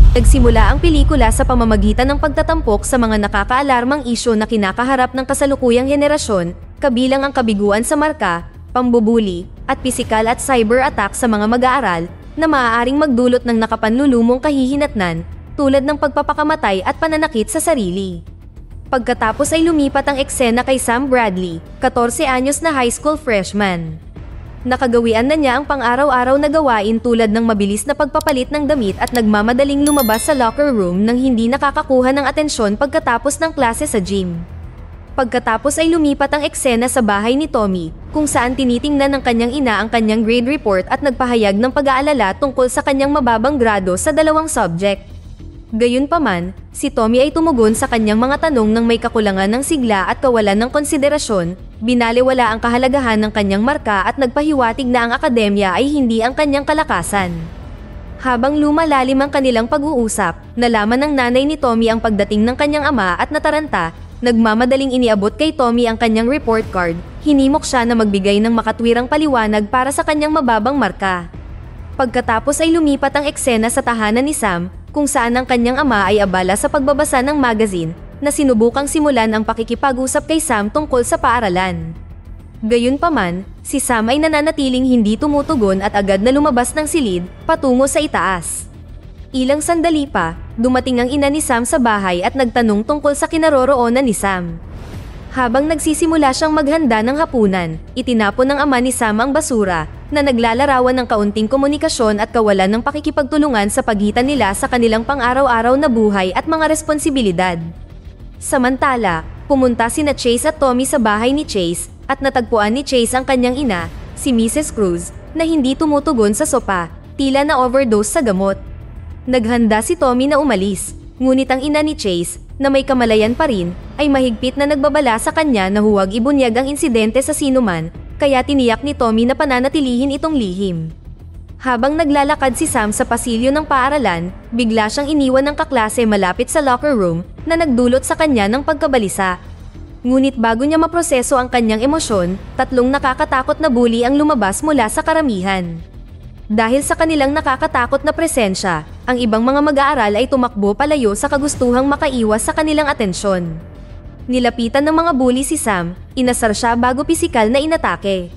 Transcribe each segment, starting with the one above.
Nagsimula ang pelikula sa pamamagitan ng pagtatampok sa mga nakakaalarmang isyu na kinakaharap ng kasalukuyang henerasyon, kabilang ang kabiguan sa marka, pambubuli, at pisikal at cyber attack sa mga mag-aaral, na maaaring magdulot ng nakapanlulumong kahihinatnan, tulad ng pagpapakamatay at pananakit sa sarili. Pagkatapos ay lumipat ang eksena kay Sam Bradley, 14 anyos na high school freshman. Nakagawian na niya ang pang-araw-araw na gawain tulad ng mabilis na pagpapalit ng damit at nagmamadaling lumabas sa locker room nang hindi nakakakuha ng atensyon pagkatapos ng klase sa gym. Pagkatapos ay lumipat ang eksena sa bahay ni Tommy, kung saan tinitingnan ng kanyang ina ang kanyang grade report at nagpahayag ng pag-aalala tungkol sa kanyang mababang grado sa dalawang subject. Gayunpaman, si Tommy ay tumugon sa kanyang mga tanong ng may kakulangan ng sigla at kawalan ng konsiderasyon, binaliwala ang kahalagahan ng kanyang marka at nagpahiwatig na ang akademya ay hindi ang kanyang kalakasan. Habang lumalalim ang kanilang pag-uusap, nalaman ng nanay ni Tommy ang pagdating ng kanyang ama at nataranta, nagmamadaling iniabot kay Tommy ang kanyang report card, hinimok siya na magbigay ng makatwirang paliwanag para sa kanyang mababang marka. Pagkatapos ay lumipat ang eksena sa tahanan ni Sam, kung saan ang kanyang ama ay abala sa pagbabasa ng magazine, na sinubukang simulan ang pakikipag-usap kay Sam tungkol sa paaralan. Gayunpaman, si Sam ay nananatiling hindi tumutugon at agad na lumabas ng silid, patungo sa itaas. Ilang sandali pa, dumating ang ina ni Sam sa bahay at nagtanong tungkol sa kinaroroonan ni Sam. Habang nagsisimula siyang maghanda ng hapunan, itinapon ng ama ni Sam ang basura, na naglalarawan ng kaunting komunikasyon at kawalan ng pakikipagtulungan sa pagitan nila sa kanilang pang-araw-araw na buhay at mga responsibilidad. Samantala, pumunta sina Chase at Tommy sa bahay ni Chase, at natagpuan ni Chase ang kanyang ina, si Mrs. Cruz, na hindi tumutugon sa sopa, tila na overdose sa gamot. Naghanda si Tommy na umalis, ngunit ang ina ni Chase, na may kamalayan pa rin, ay mahigpit na nagbabala sa kanya na huwag ibunyag ang insidente sa sinuman, kaya tiniyak ni Tommy na pananatilihin itong lihim. Habang naglalakad si Sam sa pasilyo ng paaralan, bigla siyang iniwan ng kaklase malapit sa locker room na nagdulot sa kanya ng pagkabalisa. Ngunit bago niya maproseso ang kanyang emosyon, 3 nakakatakot na bully ang lumabas mula sa karamihan. Dahil sa kanilang nakakatakot na presensya, ang ibang mga mag-aaral ay tumakbo palayo sa kagustuhang makaiwas sa kanilang atensyon. Nilapitan ng mga bully si Sam, inasar siya bago pisikal na inatake.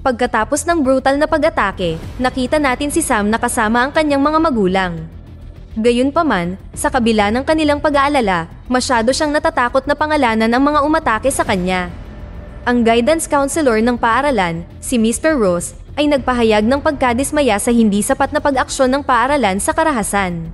Pagkatapos ng brutal na pag-atake, nakita natin si Sam na kasama ang kanyang mga magulang. Gayunpaman, sa kabila ng kanilang pag-aalala, masyado siyang natatakot na pangalanan ang mga umatake sa kanya. Ang guidance counselor ng paaralan, si Mr. Ross, ay nagpahayag ng pagkadismaya sa hindi sapat na pag-aksyon ng paaralan sa karahasan.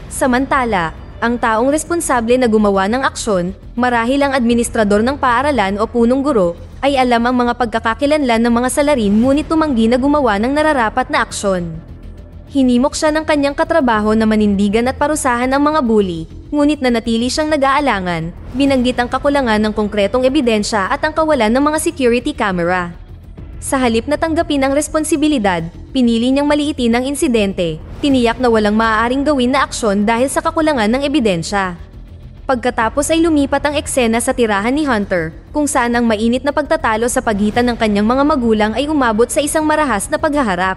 Samantala, ang taong responsable na gumawa ng aksyon, marahil ang administrador ng paaralan o punong guro, ay alam ang mga pagkakakilanlan ng mga salarin ngunit tumanggi na gumawa ng nararapat na aksyon. Hinimok siya ng kanyang katrabaho na manindigan at parusahan ang mga bully, ngunit nanatili siyang nag-aalangan, binanggit ang kakulangan ng konkretong ebidensya at ang kawalan ng mga security camera. Sa halip na tanggapin ang responsibilidad, pinili niyang maliitin ang insidente, tiniyak na walang maaaring gawin na aksyon dahil sa kakulangan ng ebidensya. Pagkatapos ay lumipat ang eksena sa tirahan ni Hunter, kung saan ang mainit na pagtatalo sa pagitan ng kanyang mga magulang ay umabot sa isang marahas na paghaharap.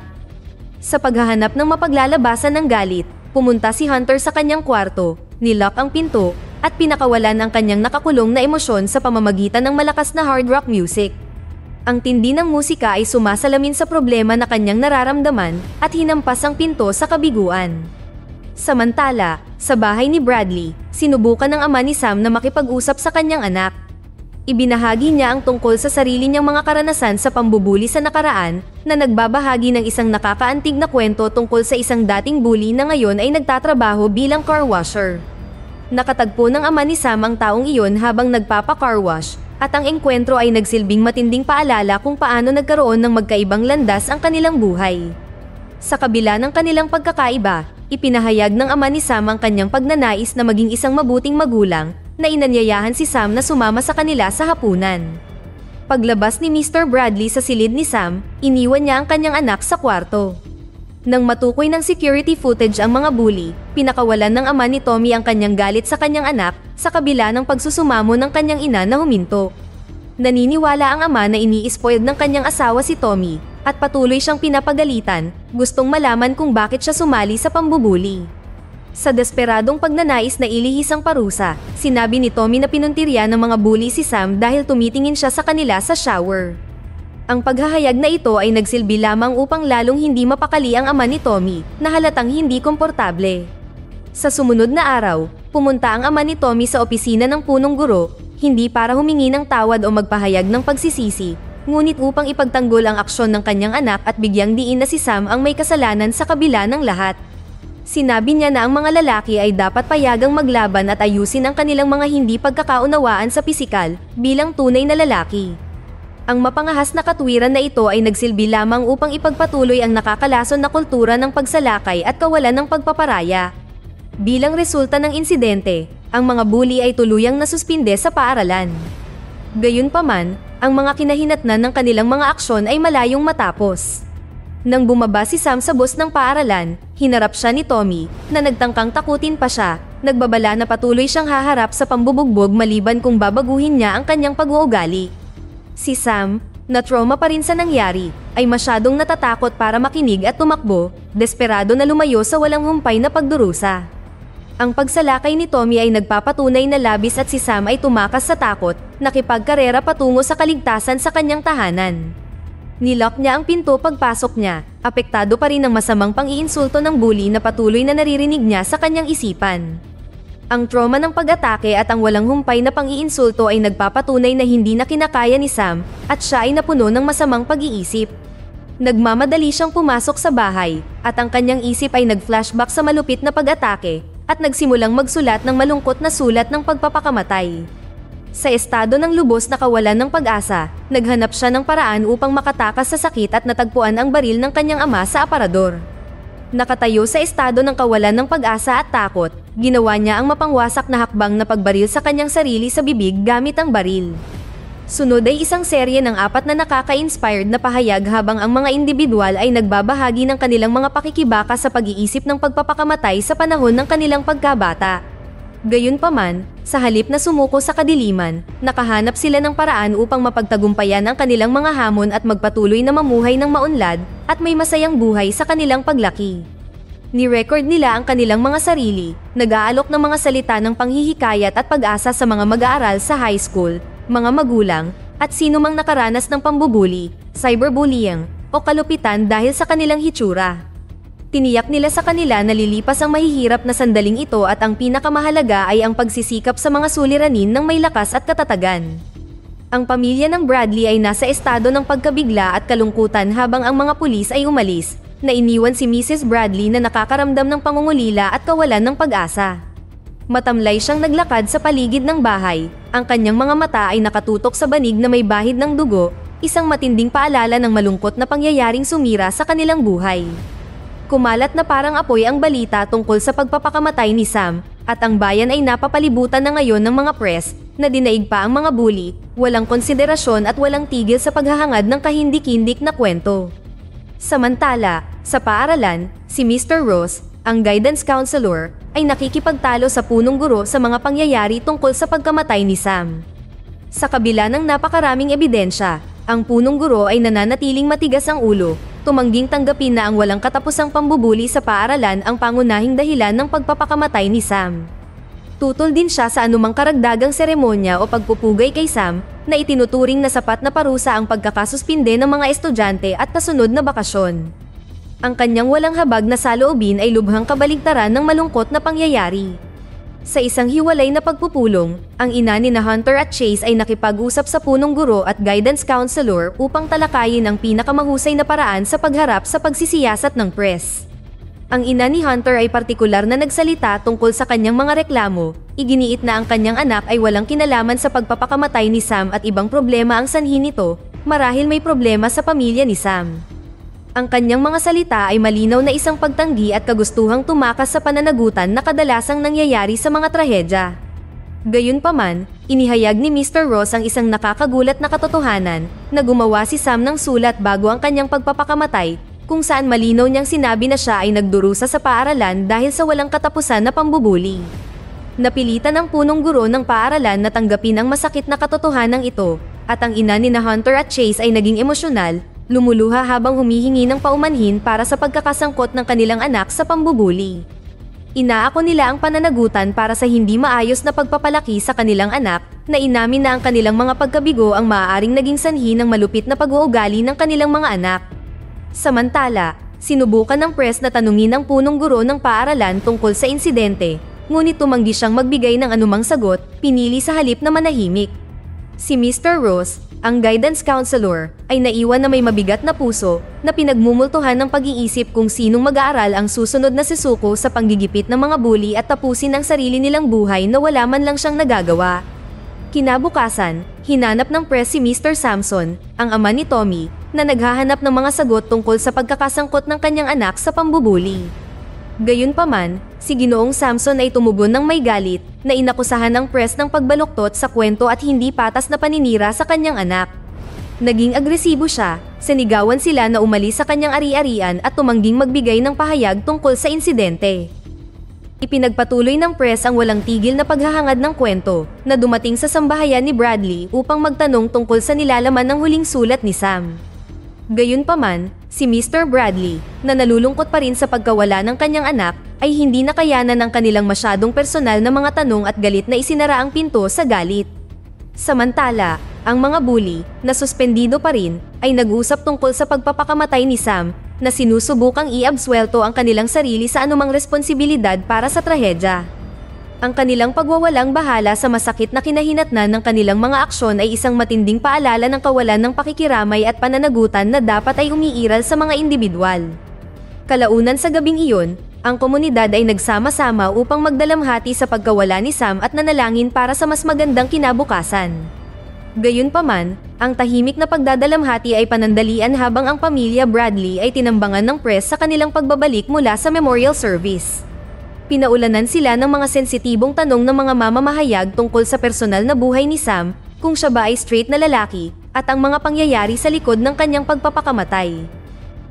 Sa paghahanap ng mapaglalabasan ng galit, pumunta si Hunter sa kanyang kwarto, nilock ang pinto, at pinakawalan ang kanyang nakakulong na emosyon sa pamamagitan ng malakas na hard rock music. Ang tindi ng musika ay sumasalamin sa problema na kanyang nararamdaman at hinampas ang pinto sa kabiguan. Samantala, sa bahay ni Bradley, sinubukan ng ama ni Sam na makipag-usap sa kanyang anak. Ibinahagi niya ang tungkol sa sarili niyang mga karanasan sa pambubuli sa nakaraan, na nagbabahagi ng isang nakakaantig na kwento tungkol sa isang dating bully na ngayon ay nagtatrabaho bilang car washer. Nakatagpo ng ama ni Sam ang taong iyon habang nagpapa-car wash, at ang engkwentro ay nagsilbing matinding paalala kung paano nagkaroon ng magkaibang landas ang kanilang buhay. Sa kabila ng kanilang pagkakaiba, ipinahayag ng ama ni Sam ang kanyang pagnanais na maging isang mabuting magulang, na inanyayahan si Sam na sumama sa kanila sa hapunan. Paglabas ni Mr. Bradley sa silid ni Sam, iniwan niya ang kanyang anak sa kwarto. Nang matukoy ng security footage ang mga bully, pinakawalan ng ama ni Tommy ang kanyang galit sa kanyang anak, sa kabila ng pagsusumamo ng kanyang ina na huminto. Naniniwala ang ama na ini-spoiled ng kanyang asawa si Tommy, at patuloy siyang pinapagalitan, gustong malaman kung bakit siya sumali sa pambubuli. Sa desperadong pagnanais na ilihis ang parusa, sinabi ni Tommy na pinuntirya ng mga bully si Sam dahil tumitingin siya sa kanila sa shower. Ang paghahayag na ito ay nagsilbi lamang upang lalong hindi mapakali ang ama ni Tommy, na halatang hindi komportable. Sa sumunod na araw, pumunta ang ama ni Tommy sa opisina ng punong guro, hindi para humingi ng tawad o magpahayag ng pagsisisi, ngunit upang ipagtanggol ang aksyon ng kanyang anak at bigyang diin na si Sam ang may kasalanan sa kabila ng lahat. Sinabi niya na ang mga lalaki ay dapat payagang maglaban at ayusin ang kanilang mga hindi pagkakaunawaan sa pisikal bilang tunay na lalaki. Ang mapangahas na katwiran na ito ay nagsilbi lamang upang ipagpatuloy ang nakakalason na kultura ng pagsalakay at kawalan ng pagpaparaya. Bilang resulta ng insidente, ang mga bully ay tuluyang nasuspinde sa paaralan. Gayunpaman, ang mga kinahinatnan ng kanilang mga aksyon ay malayong matapos. Nang bumaba si Sam sa bus ng paaralan, hinarap siya ni Tommy, na nagtangkang takutin pa siya, nagbabala na patuloy siyang haharap sa pambubugbog maliban kung babaguhin niya ang kanyang pag-uugali. Si Sam, na trauma pa rin sa nangyari, ay masyadong natatakot para makinig at tumakbo, desperado na lumayo sa walang humpay na pagdurusa. Ang pagsalakay ni Tommy ay nagpapatunay na labis at si Sam ay tumakas sa takot, nakipagkarera patungo sa kaligtasan sa kanyang tahanan. Nilock niya ang pinto pagpasok niya, apektado pa rin ang masamang pang-iinsulto ng bully na patuloy na naririnig niya sa kanyang isipan. Ang trauma ng pag-atake at ang walang humpay na pang-iinsulto ay nagpapatunay na hindi na kinakaya ni Sam at siya ay napuno ng masamang pag-iisip. Nagmamadali siyang pumasok sa bahay at ang kanyang isip ay nag-flashback sa malupit na pag-atake at nagsimulang magsulat ng malungkot na sulat ng pagpapakamatay. Sa estado ng lubos na kawalan ng pag-asa, naghanap siya ng paraan upang makatakas sa sakit at natagpuan ang baril ng kanyang ama sa aparador. Nakatayo sa estado ng kawalan ng pag-asa at takot, ginawa niya ang mapangwasak na hakbang na pagbaril sa kanyang sarili sa bibig gamit ang baril. Sunod ay isang serye ng 4 na nakaka-inspired na pahayag habang ang mga individual ay nagbabahagi ng kanilang mga pakikibaka sa pag-iisip ng pagpapakamatay sa panahon ng kanilang pagkabata. Gayunpaman, sa halip na sumuko sa kadiliman, nakahanap sila ng paraan upang mapagtagumpayan ang kanilang mga hamon at magpatuloy na mamuhay ng maunlad at may masayang buhay sa kanilang paglaki. Ni-record nila ang kanilang mga sarili, nag-aalok ng mga salita ng panghihikayat at pag-asa sa mga mag-aaral sa high school, mga magulang, at sino mang nakaranas ng pambubuli, cyberbullying, o kalupitan dahil sa kanilang hitsura. Tiniyak nila sa kanila na lilipas ang mahihirap na sandaling ito at ang pinakamahalaga ay ang pagsisikap sa mga suliranin ng may lakas at katatagan. Ang pamilya ng Bradley ay nasa estado ng pagkabigla at kalungkutan habang ang mga pulis ay umalis, na iniwan si Mrs. Bradley na nakakaramdam ng pangungulila at kawalan ng pag-asa. Matamlay siyang naglakad sa paligid ng bahay, ang kanyang mga mata ay nakatutok sa banig na may bahid ng dugo, isang matinding paalala ng malungkot na pangyayaring sumira sa kanilang buhay. Kumalat na parang apoy ang balita tungkol sa pagpapakamatay ni Sam, at ang bayan ay napapalibutan na ngayon ng mga press, na dinaig pa ang mga bully, walang konsiderasyon at walang tigil sa paghahangad ng kahindik-hindik na kwento. Samantala, sa paaralan, si Mr. Ross, ang guidance counselor, ay nakikipagtalo sa punong guro sa mga pangyayari tungkol sa pagkamatay ni Sam. Sa kabila ng napakaraming ebidensya, ang punong guro ay nananatiling matigas ang ulo, tumangging tanggapin na ang walang katapusang pambubuli sa paaralan ang pangunahing dahilan ng pagpapakamatay ni Sam. Tutol din siya sa anumang karagdagang seremonya o pagpupugay kay Sam, na itinuturing na sapat na parusa ang pagkakasuspinde ng mga estudyante at kasunod na bakasyon. Ang kanyang walang habag na saloobin ay lubhang kabaligtaran ng malungkot na pangyayari. Sa isang hiwalay na pagpupulong, ang ina ni Hunter at Chase ay nakipag-usap sa punong guro at guidance counselor upang talakayin ang pinakamahusay na paraan sa pagharap sa pagsisiyasat ng press. Ang ina ni Hunter ay partikular na nagsalita tungkol sa kanyang mga reklamo, iginiit na ang kanyang anak ay walang kinalaman sa pagpapakamatay ni Sam at ibang problema ang sanhi nito, marahil may problema sa pamilya ni Sam. Ang kanyang mga salita ay malinaw na isang pagtanggi at kagustuhang tumakas sa pananagutan na kadalasang nangyayari sa mga trahedya. Gayunpaman, inihayag ni Mr. Ross ang isang nakakagulat na katotohanan, na gumawa si Sam ng sulat bago ang kanyang pagpapakamatay, kung saan malinaw niyang sinabi na siya ay nagdurusa sa paaralan dahil sa walang katapusan na pambubuli. Napilitan ang punong guro ng paaralan na tanggapin ang masakit na katotohanan ito, at ang ina ni Hunter at Chase ay naging emosyonal, lumuluha habang humihingi ng paumanhin para sa pagkakasangkot ng kanilang anak sa pambubuli. Inaako nila ang pananagutan para sa hindi maayos na pagpapalaki sa kanilang anak, na inamin na ang kanilang mga pagkabigo ang maaaring naging sanhi ng malupit na pag-uugali ng kanilang mga anak. Samantala, sinubukan ng press na tanungin ang punong guro ng paaralan tungkol sa insidente, ngunit tumanggi siyang magbigay ng anumang sagot, pinili sa halip na manahimik. Si Mr. Ross, ang guidance counselor, ay naiwan na may mabigat na puso, na pinagmumultuhan ng pag-iisip kung sinong mag-aaral ang susunod na sisuko sa panggigipit ng mga bully at tapusin ang sarili nilang buhay na wala man lang siyang nagagawa. Kinabukasan, hinanap ng press si Mr. Samson, ang ama ni Tommy, na naghahanap ng mga sagot tungkol sa pagkakasangkot ng kanyang anak sa pambubuli. Gayunpaman, si Ginoong Samson ay tumugon ng may galit, na inakusahan ng press ng pagbaluktot sa kwento at hindi patas na paninira sa kanyang anak. Naging agresibo siya, sinigawan sila na umalis sa kanyang ari-arian at tumangging magbigay ng pahayag tungkol sa insidente. Ipinagpatuloy ng press ang walang tigil na paghahangad ng kwento, na dumating sa sambahayan ni Bradley upang magtanong tungkol sa nilalaman ng huling sulat ni Sam. Gayunpaman, si Mr. Bradley, na nalulungkot pa rin sa pagkawala ng kanyang anak, ay hindi nakayanan ng kanilang masyadong personal na mga tanong at galit na isinara ang pinto sa galit. Samantala, ang mga bully, na suspendido pa rin, ay nag-usap tungkol sa pagpapakamatay ni Sam, na sinusubukang iabsuelto ang kanilang sarili sa anumang responsibilidad para sa trahedya. Ang kanilang pagwawalang bahala sa masakit na kinahinatnan ng kanilang mga aksyon ay isang matinding paalala ng kawalan ng pakikiramay at pananagutan na dapat ay umiiral sa mga individual. Kalaunan sa gabing iyon, ang komunidad ay nagsama-sama upang magdalamhati sa pagkawala ni Sam at nanalangin para sa mas magandang kinabukasan. Gayunpaman, ang tahimik na pagdadalamhati ay panandalian habang ang pamilya Bradley ay tinambangan ng press sa kanilang pagbabalik mula sa memorial service. Pinaulanan sila ng mga sensitibong tanong ng mga mamamahayag tungkol sa personal na buhay ni Sam, kung siya ba ay straight na lalaki, at ang mga pangyayari sa likod ng kanyang pagpapakamatay.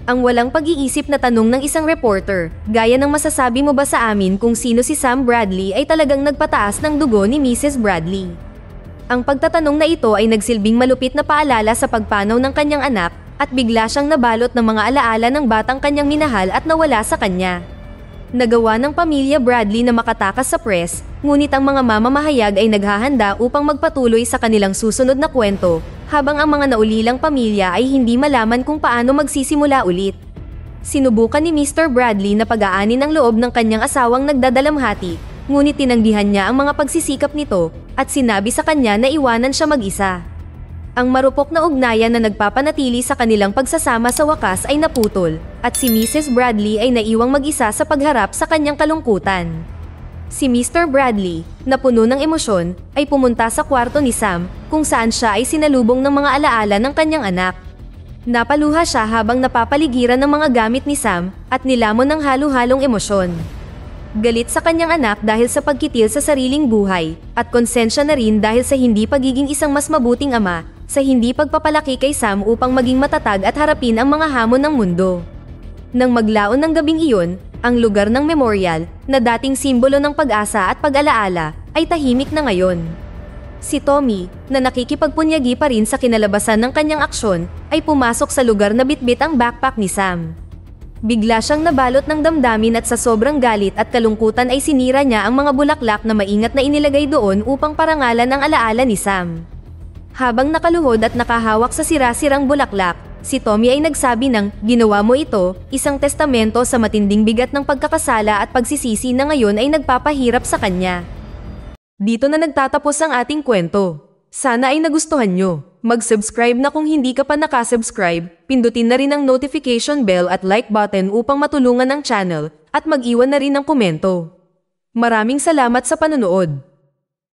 Ang walang pag-iisip na tanong ng isang reporter, gaya ng masasabi mo ba sa amin kung sino si Sam Bradley ay talagang nagpataas ng dugo ni Mrs. Bradley. Ang pagtatanong na ito ay nagsilbing malupit na paalala sa pagpanaw ng kanyang anak, at bigla siyang nabalot ng mga alaala ng batang kanyang minahal at nawala sa kanya. Nagawa ng pamilya Bradley na makatakas sa press, ngunit ang mga mamamahayag ay naghahanda upang magpatuloy sa kanilang susunod na kwento, habang ang mga naulilang pamilya ay hindi malaman kung paano magsisimula ulit. Sinubukan ni Mr. Bradley na pag-aanin ang loob ng kanyang asawang nagdadalamhati, ngunit tinanggihan niya ang mga pagsisikap nito, at sinabi sa kanya na iwanan siya mag-isa. Ang marupok na ugnayan na nagpapanatili sa kanilang pagsasama sa wakas ay naputol, at si Mrs. Bradley ay naiwang mag-isa sa pagharap sa kanyang kalungkutan. Si Mr. Bradley, na puno ng emosyon, ay pumunta sa kwarto ni Sam, kung saan siya ay sinalubong ng mga alaala ng kanyang anak. Napaluha siya habang napapaligiran ng mga gamit ni Sam, at nilamon ng halo-halong emosyon. Galit sa kanyang anak dahil sa pagkitil sa sariling buhay, at konsensya na rin dahil sa hindi pagiging isang mas mabuting ama, sa hindi pagpapalaki kay Sam upang maging matatag at harapin ang mga hamon ng mundo. Nang maglaon ng gabing iyon, ang lugar ng memorial, na dating simbolo ng pag-asa at pag-alaala, ay tahimik na ngayon. Si Tommy, na nakikipagpunyagi pa rin sa kinalabasan ng kanyang aksyon, ay pumasok sa lugar na bitbit ang backpack ni Sam. Bigla siyang nabalot ng damdamin at sa sobrang galit at kalungkutan ay sinira niya ang mga bulaklak na maingat na inilagay doon upang parangalan ang alaala ni Sam. Habang nakaluhod at nakahawak sa sira-sirang bulaklak, si Tommy ay nagsabi ng, "Ginawa mo ito, isang testamento sa matinding bigat ng pagkakasala at pagsisisi na ngayon ay nagpapahirap sa kanya." Dito na nagtatapos ang ating kwento. Sana ay nagustuhan nyo. Mag-subscribe na kung hindi ka pa nakasubscribe, pindutin na rin ang notification bell at like button upang matulungan ang channel, at mag-iwan na rin ng komento. Maraming salamat sa panonood.